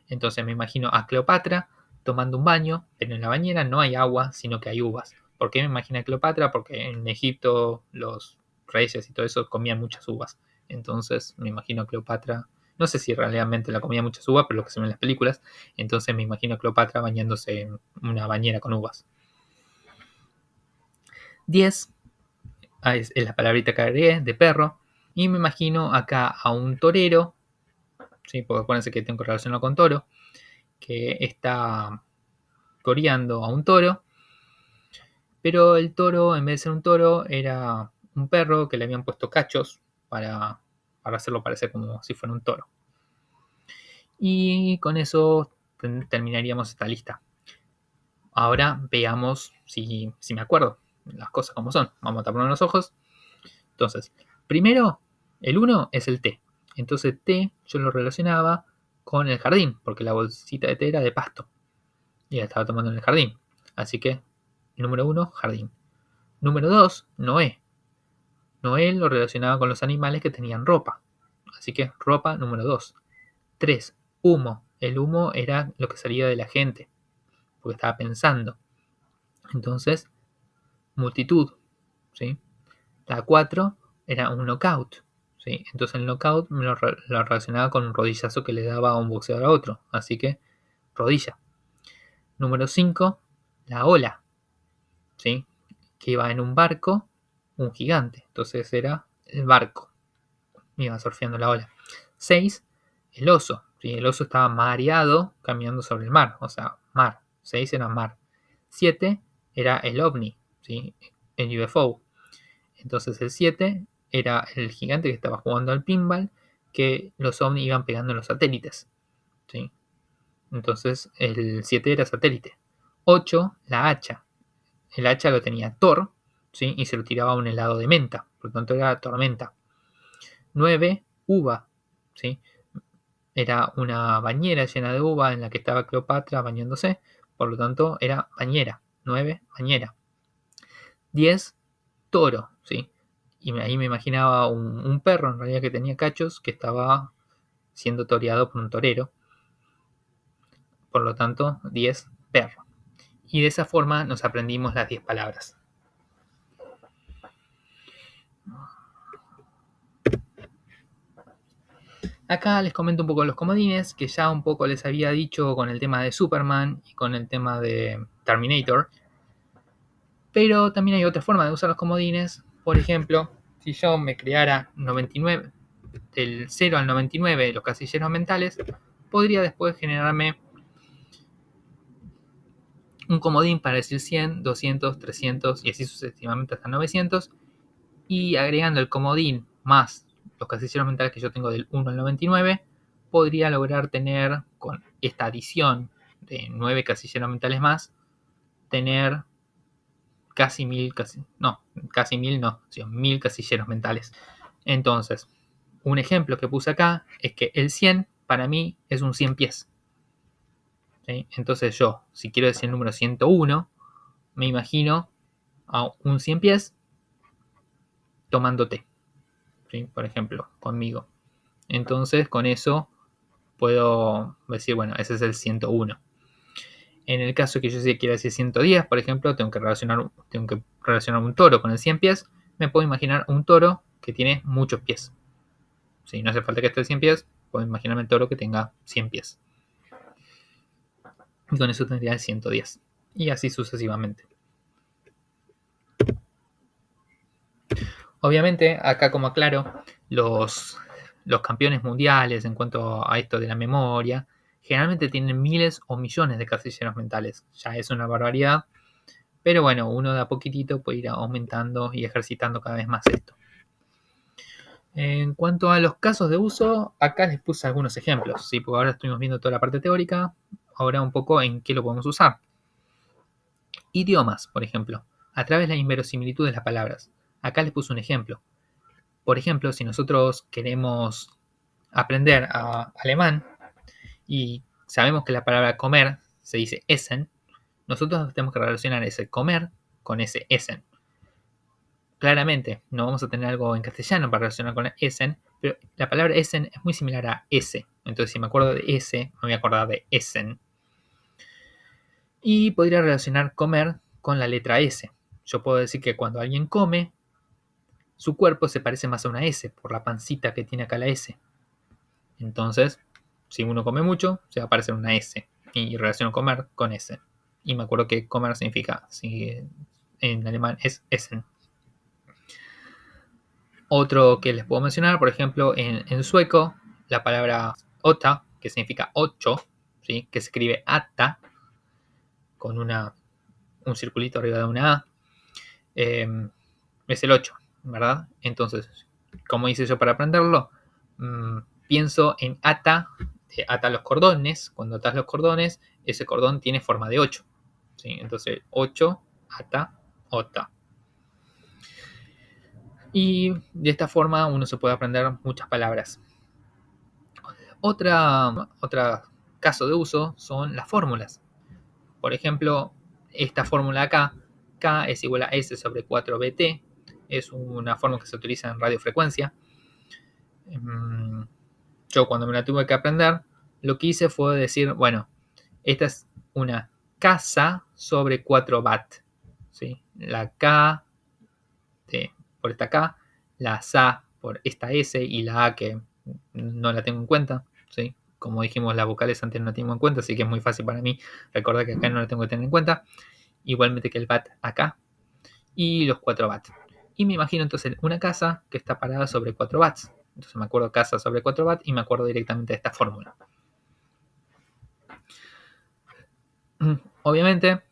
Entonces me imagino a Cleopatra tomando un baño, pero en la bañera no hay agua, sino que hay uvas. ¿Por qué me imagino a Cleopatra? Porque en Egipto los reyes y todo eso comían muchas uvas. Entonces me imagino a Cleopatra, no sé si realmente la comía muchas uvas, pero lo que se ve en las películas. Entonces me imagino a Cleopatra bañándose en una bañera con uvas. 10, es la palabrita que agregué, de perro. Y me imagino acá a un torero, ¿sí? Porque acuérdense que tengo que relacionarlo con toro, que está toreando a un toro, pero el toro, en vez de ser un toro, era un perro que le habían puesto cachos para hacerlo parecer como si fuera un toro. Y con eso terminaríamos esta lista. Ahora veamos si me acuerdo las cosas como son. Vamos a taparnos los ojos. Entonces, primero, el 1 es el té. Entonces, té yo lo relacionaba con el jardín, porque la bolsita de té era de pasto. Y la estaba tomando en el jardín. Así que, número 1, jardín. Número 2, Noé. Noé lo relacionaba con los animales que tenían ropa. Así que ropa número 2. 3, humo. El humo era lo que salía de la gente, porque estaba pensando. Entonces, multitud. ¿Sí? La 4 era un knockout. ¿sí? Entonces el knockout me lo relacionaba con un rodillazo que le daba a un boxeador a otro. Así que rodilla. Número 5, la ola, ¿sí? Que iba en un barco, un gigante. Entonces era el barco. Iba surfeando la ola. 6, el oso. ¿Sí? El oso estaba mareado caminando sobre el mar. O sea, mar. 6 era mar. 7 era el ovni, ¿sí? El UFO. Entonces el 7 era el gigante que estaba jugando al pinball, que los ovnis iban pegando en los satélites, ¿sí? Entonces el 7 era satélite. 8, la hacha. El hacha lo tenía Thor, ¿sí? Y se lo tiraba a un helado de menta, por lo tanto era tormenta. 9, uva, ¿sí? Era una bañera llena de uva en la que estaba Cleopatra bañándose, por lo tanto era bañera. 9, bañera. 10, toro, ¿sí? Y ahí me imaginaba un perro en realidad que tenía cachos que estaba siendo toreado por un torero. Por lo tanto, 10, perro. Y de esa forma nos aprendimos las 10 palabras. Acá les comento un poco los comodines, que ya un poco les había dicho con el tema de Superman y con el tema de Terminator. Pero también hay otra forma de usar los comodines. Por ejemplo, si yo me creara 99, del 0 al 99 los casilleros mentales, podría después generarme un comodín para decir 100, 200, 300 y así sucesivamente hasta 900. Y agregando el comodín más los casilleros mentales que yo tengo del 1 al 99, podría lograr tener, con esta adición de 9 casilleros mentales más, tener casi 1000, casi 1000 no, sino 1000 casilleros mentales. Entonces, un ejemplo que puse acá es que el 100 para mí es un 100 pies. ¿Sí? Entonces yo, si quiero decir el número 101, me imagino a un 100 pies tomando té, ¿sí? Por ejemplo, conmigo. Entonces con eso puedo decir, bueno, ese es el 101. En el caso que yo quiera decir 110, por ejemplo, tengo que relacionar un toro con el 100 pies. Me puedo imaginar un toro que tiene muchos pies. Si no hace falta que esté 100 pies, puedo imaginarme el toro que tenga 100 pies. Y con eso tendría el 110. Y así sucesivamente. Obviamente, acá como aclaro, los campeones mundiales en cuanto a esto de la memoria, generalmente tienen miles o millones de casilleros mentales. Ya es una barbaridad. Pero bueno, uno de a poquitito puede ir aumentando y ejercitando cada vez más esto. En cuanto a los casos de uso, acá les puse algunos ejemplos, ¿sí? Porque ahora estuvimos viendo toda la parte teórica, ahora un poco en qué lo podemos usar. Idiomas, por ejemplo, a través de la inverosimilitud de las palabras. Acá les puse un ejemplo. Por ejemplo, si nosotros queremos aprender alemán y sabemos que la palabra comer se dice essen, nosotros tenemos que relacionar ese comer con ese essen. Claramente, no vamos a tener algo en castellano para relacionar con essen, pero la palabra essen es muy similar a ese. Entonces, si me acuerdo de ese, me voy a acordar de essen. Y podría relacionar comer con la letra S. Yo puedo decir que cuando alguien come, su cuerpo se parece más a una S por la pancita que tiene acá la S. Entonces, si uno come mucho, se va a parecer una S. Y relaciono comer con S. Y me acuerdo que comer significa, en alemán es essen. Otro que les puedo mencionar, por ejemplo, en sueco, la palabra ota, que significa 8, ¿sí? Que se escribe ata, con un circulito arriba de una A, es el 8, ¿verdad? Entonces, ¿cómo hice yo para aprenderlo? Pienso en ata, ata los cordones. Cuando atas los cordones, ese cordón tiene forma de 8. ¿Sí? Entonces, 8, ata, ota. Y de esta forma uno se puede aprender muchas palabras. Otra caso de uso son las fórmulas. Por ejemplo, esta fórmula acá, K es igual a S sobre 4BT, es una fórmula que se utiliza en radiofrecuencia. Yo cuando me la tuve que aprender, lo que hice fue decir, bueno, esta es una casa sobre 4 bat. ¿Sí? La K por esta K, la SA por esta S y la A que no la tengo en cuenta, ¿sí? Como dijimos, las vocales antes no la tengo en cuenta, así que es muy fácil para mí recordar que acá no la tengo que tener en cuenta. Igualmente que el bat acá. Y los 4 bats. Y me imagino entonces una casa que está parada sobre 4 bats. Entonces me acuerdo casa sobre 4 bats y me acuerdo directamente de esta fórmula. Obviamente,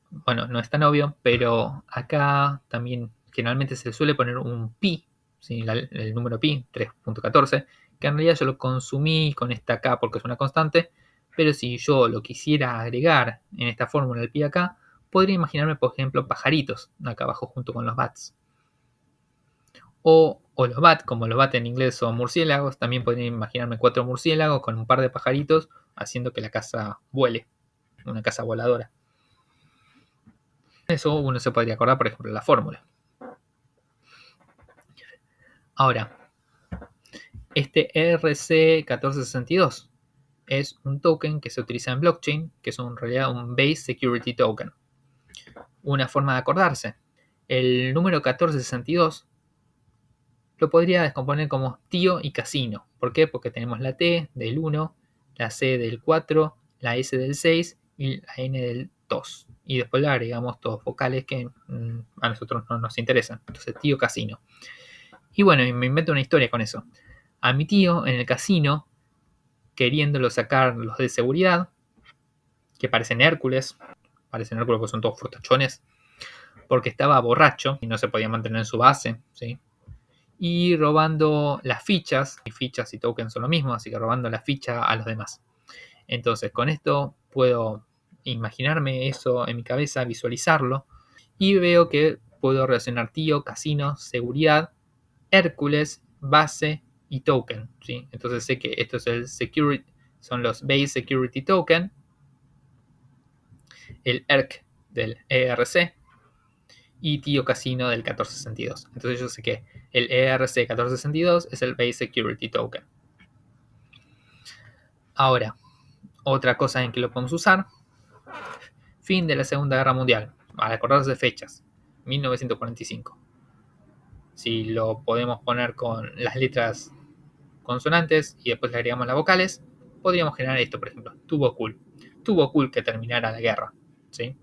bueno, no es tan obvio, pero acá también generalmente se suele poner un pi, ¿sí? El número pi, 3.14, que en realidad yo lo consumí con esta acá porque es una constante, pero si yo lo quisiera agregar en esta fórmula el pi acá, podría imaginarme, por ejemplo, pajaritos acá abajo junto con los bats. O los bat, como los bat en inglés son murciélagos, también podría imaginarme 4 murciélagos con un par de pajaritos haciendo que la casa vuele, una casa voladora. Eso uno se podría acordar, por ejemplo, la fórmula. Ahora, este ERC1462 es un token que se utiliza en blockchain, que es en realidad un Base Security Token. Una forma de acordarse. El número 1462 lo podría descomponer como tío y casino. ¿Por qué? Porque tenemos la T del 1, la C del 4, la S del 6 y la N del 2. Y después le agregamos todos vocales que a nosotros no nos interesan. Entonces, tío casino. Y bueno, me invento una historia con eso. A mi tío en el casino, queriéndolo sacar los de seguridad, que parecen Hércules porque son todos fortachones, porque estaba borracho y no se podía mantener en su base, ¿sí? Y robando las fichas, y fichas y tokens son lo mismo, así que robando la ficha a los demás. Entonces, con esto puedo imaginarme eso en mi cabeza, visualizarlo, y veo que puedo relacionar tío, casino, seguridad, Hércules, base y token, ¿sí? Entonces sé que esto es el security, son los Base Security Token, el ERC del ERC y tío casino del 1462. Entonces yo sé que el ERC 1462 es el Base Security Token. Ahora, otra cosa en que lo podemos usar, fin de la Segunda Guerra Mundial, al acordarse de fechas, 1945. Si lo podemos poner con las letras consonantes y después le agregamos las vocales, podríamos generar esto, por ejemplo, tuvo cool. Tuvo cool que terminara la guerra, ¿sí?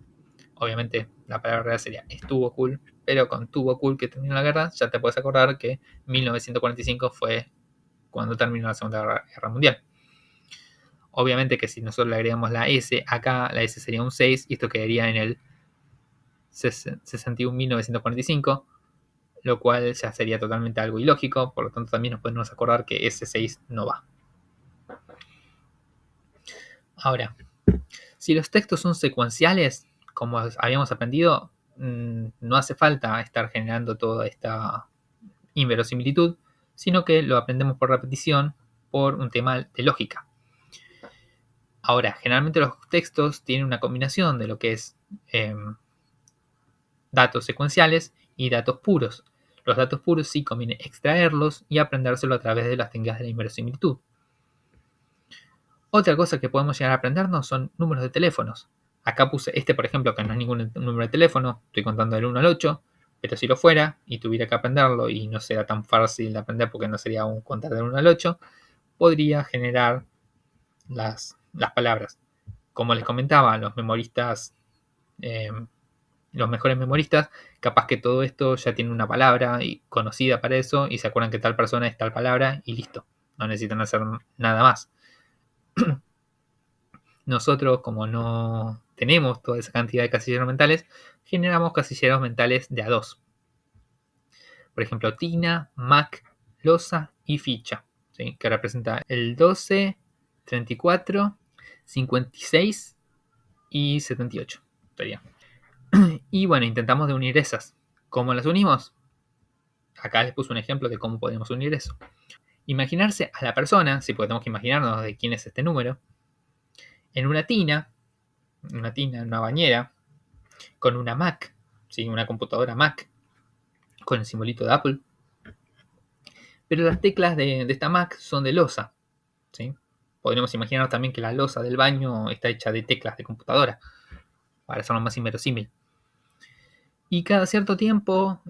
Obviamente la palabra real sería estuvo cool, pero con tuvo cool que terminó la guerra, ya te puedes acordar que 1945 fue cuando terminó la Segunda Guerra Mundial. Obviamente que si nosotros le agregamos la S acá, la S sería un 6 y esto quedaría en el 61.945, lo cual ya sería totalmente algo ilógico, por lo tanto también nos podemos acordar que ese 6 no va. Ahora, si los textos son secuenciales, como habíamos aprendido, no hace falta estar generando toda esta inverosimilitud, sino que lo aprendemos por repetición por un tema de lógica. Ahora, generalmente los textos tienen una combinación de lo que es datos secuenciales y datos puros. Los datos puros sí conviene extraerlos y aprendérselo a través de las técnicas de la inverosimilitud. Otra cosa que podemos llegar a aprendernos son números de teléfonos. Acá puse este, por ejemplo, que no es ningún número de teléfono, estoy contando del 1 al 8, pero si lo fuera y tuviera que aprenderlo y no sea tan fácil de aprender porque no sería un contar del 1 al 8, podría generar las palabras. Como les comentaba, los memoristas, los mejores memoristas, capaz que todo esto ya tiene una palabra conocida para eso y se acuerdan que tal persona es tal palabra y listo. No necesitan hacer nada más. Nosotros, como no tenemos toda esa cantidad de casilleros mentales, generamos casilleros mentales de a dos. Por ejemplo, Tina, Mac, Losa y Ficha, ¿sí? Que representa el 12, 34, 56 y 78. Sería. Y bueno, intentamos de unir esas. ¿Cómo las unimos? Acá les puse un ejemplo de cómo podemos unir eso. Imaginarse a la persona, si podemos que imaginarnos de quién es este número, en una tina, una bañera, con una Mac, ¿sí? Una computadora Mac, con el simbolito de Apple. Pero las teclas de esta Mac son de losa, ¿sí? Podríamos imaginar también que la losa del baño está hecha de teclas de computadora, para hacerlo más inverosímil. Y cada cierto tiempo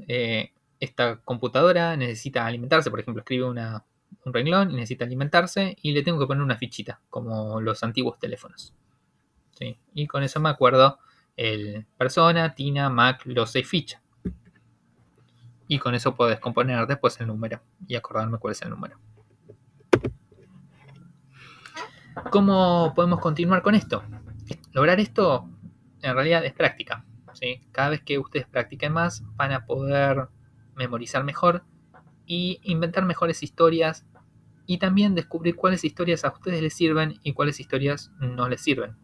esta computadora necesita alimentarse, por ejemplo, escribe un renglón y necesita alimentarse y le tengo que poner una fichita, como los antiguos teléfonos. ¿Sí? Y con eso me acuerdo el persona, Tina, Mac, los 6 fichas. Y con eso puedo descomponer después el número y acordarme cuál es el número. ¿Cómo podemos continuar con esto? Lograr esto en realidad es práctica. ¿Sí? Cada vez que ustedes practiquen más, van a poder memorizar mejor y inventar mejores historias y también descubrir cuáles historias a ustedes les sirven y cuáles historias no les sirven.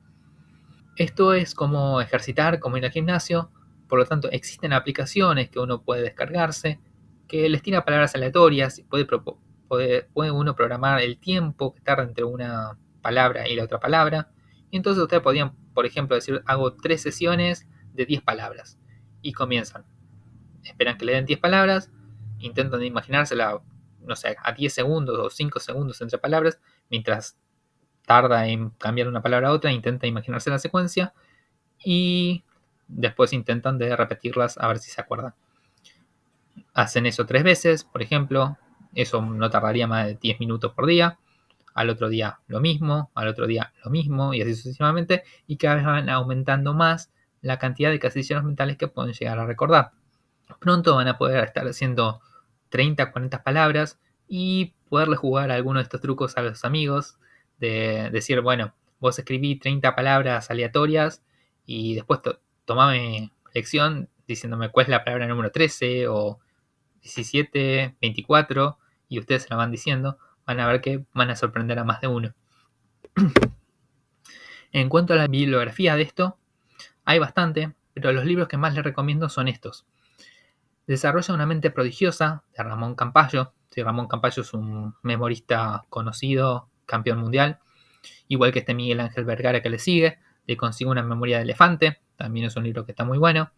Esto es como ejercitar, como ir al gimnasio, por lo tanto existen aplicaciones que uno puede descargarse, que les tira palabras aleatorias, y puede uno programar el tiempo que tarda entre una palabra y la otra palabra, y entonces ustedes podrían, por ejemplo, decir, hago 3 sesiones de 10 palabras, y comienzan. Esperan que le den 10 palabras, intentan imaginársela, no sé, a 10 segundos o 5 segundos entre palabras, mientras tarda en cambiar una palabra a otra, intenta imaginarse la secuencia y después intentan de repetirlas a ver si se acuerdan. Hacen eso 3 veces, por ejemplo, eso no tardaría más de 10 minutos por día. Al otro día lo mismo, al otro día lo mismo y así sucesivamente, y cada vez van aumentando más la cantidad de casilleros mentales que pueden llegar a recordar. Pronto van a poder estar haciendo 30, 40 palabras y poderle jugar alguno de estos trucos a los amigos, de decir, bueno, vos escribí 30 palabras aleatorias y después tomame lección diciéndome cuál es la palabra número 13 o 17, 24 y ustedes se la van diciendo, van a ver que van a sorprender a más de uno. En cuanto a la bibliografía de esto, hay bastante, pero los libros que más les recomiendo son estos. Desarrolla una mente prodigiosa, de Ramón Campayo. Sí, Ramón Campayo es un memorista conocido, campeón mundial. Igual que este Miguel Ángel Vergara que le sigue. Le consigo una memoria de elefante. También es un libro que está muy bueno.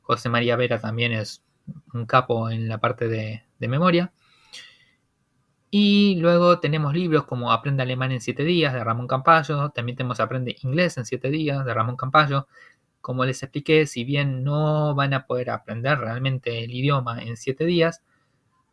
José María Vera también es un capo en la parte de memoria. Y luego tenemos libros como Aprende Alemán en 7 días, de Ramón Campayo. También tenemos Aprende Inglés en 7 días, de Ramón Campayo. Como les expliqué, si bien no van a poder aprender realmente el idioma en 7 días,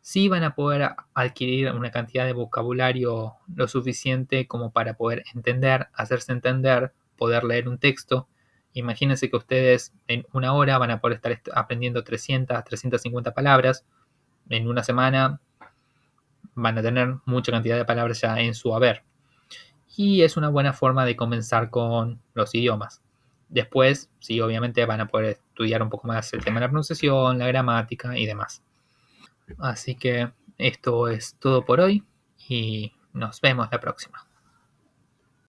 sí van a poder adquirir una cantidad de vocabulario lo suficiente como para poder entender, hacerse entender, poder leer un texto. Imagínense que ustedes en una hora van a poder estar aprendiendo 300, 350 palabras. En una semana van a tener mucha cantidad de palabras ya en su haber. Y es una buena forma de comenzar con los idiomas. Después, sí, obviamente van a poder estudiar un poco más el tema de la pronunciación, la gramática y demás. Así que esto es todo por hoy y nos vemos la próxima.